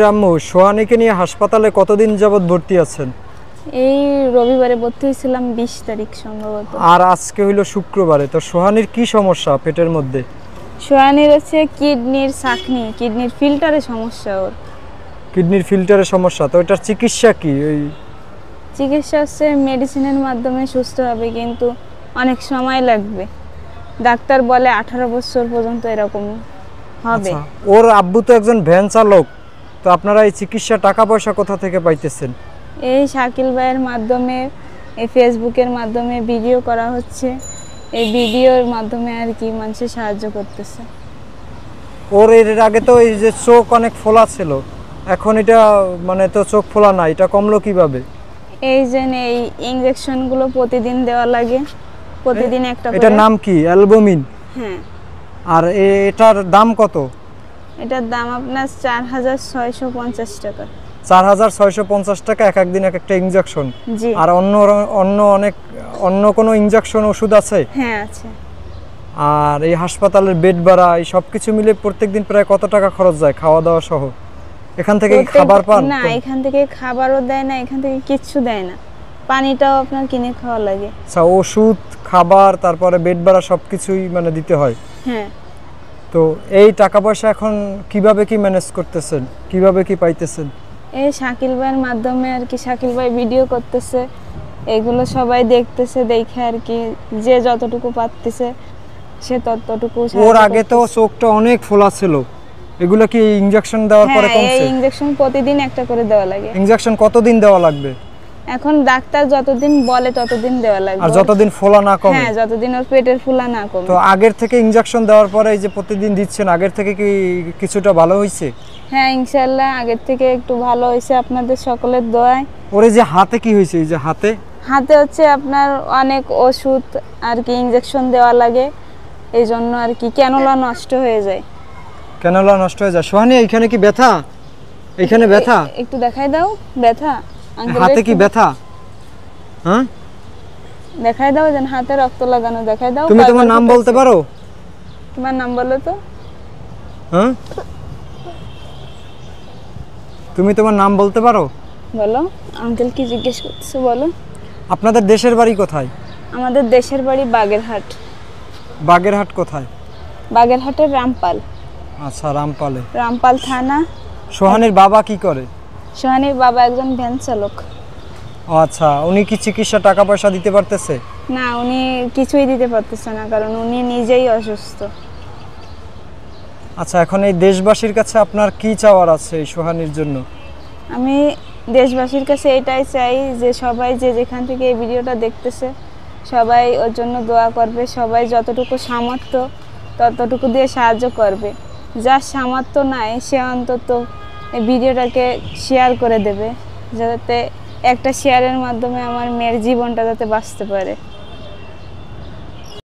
আম্মু, সোহানীকে নিয়ে হাসপাতালে কতদিন যাবত ভর্তি আছেন? এই রবিবারে ভর্তি হয়েছিলাম 20 তারিখ সম্ভবত। আর আজকে হইল শুক্রবারে। তো সোহানীর কি সমস্যা পেটের মধ্যে? সোহানীর হচ্ছে কিডনির ছাঁকনি, কিডনির ফিল্টারে সমস্যা ওর। কিডনির ফিল্টারে সমস্যা, তো এটার চিকিৎসা কি? ওই চিকিৎসা হচ্ছে মেডিসিনের মাধ্যমে সুস্থ হবে, কিন্তু অনেক সময় লাগবে। ডাক্তার বলে 18 বছর পর্যন্ত এরকম হবে। আচ্ছা, ওর আব্বু তো একজন ভ্যান চালক, তো আপনারা এই চিকিৎসা টাকা পয়সা কোথা থেকে পাইতেছেন? এই শাকিল ভাইয়ের মাধ্যমে, এই ফেসবুকের মাধ্যমে ভিডিও করা হচ্ছে, এই ভিডিওর মাধ্যমে আর কি মানুষের সাহায্য করতেছে। ওর এর আগে তো এই যে চোখ অনেক ফোলা ছিল, এখন এটা মানে তো চোখ ফোলা না, এটা কমলো কিভাবে? এই যে এই ইনজেকশনগুলো প্রতিদিন দেওয়া লাগে, প্রতিদিন একটা করে। এটার নাম কি? অ্যালবুমিন? হ্যাঁ। আর এটার দাম কত? এটার দাম আপনার 4650 টাকা। 4650 টাকা এক একদিন এক একটা ইনজেকশন? জি। আর অন্য কোনো ইনজেকশন ওষুধ আছে? হ্যাঁ আছে। আর এই হাসপাতালের বেড ভাড়া এই সব কিছু মিলে প্রত্যেকদিন প্রায় কত টাকা খরচ যায় খাওয়া দাওয়া সহ? এখান থেকে কি খাবার পান? না, এখান থেকে খাবারও দেয় না, এখান থেকে কিচ্ছু দেয় না, পানিটাও আপনার কিনে খাওয়া লাগে। আচ্ছা, ওষুধ, খাবার, তারপরে বেড ভাড়া সবকিছুই মানে দিতে হয়? হ্যাঁ। তো এই টাকা পয়সা এখন কিভাবে কি ম্যানেজ করতেছেন, কিভাবে কি পাইতেছেন? এই শাকিল ভাইয়ের মাধ্যমে আর কি, শাকিল ভাই ভিডিও করতেছে, এগুলো সবাই দেখতেছে, দেখে আর কি যে যতটুকু পারতেছে সে ততটুকু। ওর আগে তো চোখটা অনেক ফোলা ছিল, এগুলো কি ইনজেকশন দেওয়ার পরে কমছে? এই ইনজেকশন প্রতিদিন একটা করে দেওয়া লাগে। ইনজেকশন কতদিন দেওয়া লাগবে? এখন ডাক্তার যতদিন বলে ততদিন দেওয়া লাগবে। আর যতদিন ফোলা না কমে? হ্যাঁ, যতদিন ওর পেটের ফোলা না কমে। তো আগের থেকে ইনজেকশন দেওয়ার পরে এই যে প্রতিদিন দিচ্ছেন, আগের থেকে কি কিছুটা ভালো হয়েছে? হ্যাঁ ইনশাআল্লাহ আগের থেকে একটু ভালো হয়েছে আপনাদের সকলের দোয়ায়। ওরে যে হাতে কি হয়েছে? এই যে হাতে হচ্ছে আপনার অনেক ওষুধ আর কি ইনজেকশন দেওয়া লাগে, এই জন্য আর কি ক্যানুলা নষ্ট হয়ে যায়। ক্যানুলা নষ্ট হয়ে যায়? সোহানী, এইখানে কি ব্যথা? এইখানে ব্যথা? একটু দেখাই দাও ব্যথা। হাতে কি ব্যথা? হ্যাঁ, দেখাই দাও, যেন হাতে রক্ত লাগানো, দেখাই দাও। তুমি তোমার নাম বলতে পারো? তোমার নাম বলো তো। হ্যাঁ, তুমি তোমার নাম বলতে পারো? বলো। আঙ্কেল কি জিজ্ঞেস করতেছে বলো। আপনাদের দেশের বাড়ি কোথায়? আমাদের দেশের বাড়ি বাগেরহাট। বাগেরহাট কোথায়? বাগেরহাটের রামপাল। আচ্ছা, রামপালে। রামপাল থানা। সোহানীর বাবা কি করে? সোহানীর বাবা একজন ভ্যান চালক। আচ্ছা, উনি কি চিকিৎসা টাকা পয়সা দিতে পারতেছে? না, উনি কিছুই দিতে পারতেছে না, কারণ উনি নিজেই অসুস্থ। আচ্ছা, এখন এই দেশবাসীর কাছে আপনার কি চাওয়ার আছে এই সোহানীর জন্য? আমি দেশবাসীর কাছে এটাই চাই যে সবাই যে যেখান থেকে এই ভিডিওটা দেখতেছে সবাই ওর জন্য দোয়া করবে, সবাই যতটুকু সামর্থ্য ততটুকু দিয়ে সাহায্য করবে। যার সামর্থ্য নাই সে অন্তত এই ভিডিওটাকে শেয়ার করে দেবে, যাতে একটা শেয়ারের মাধ্যমে আমার মেয়ের জীবনটা যাতে বাঁচতে পারে।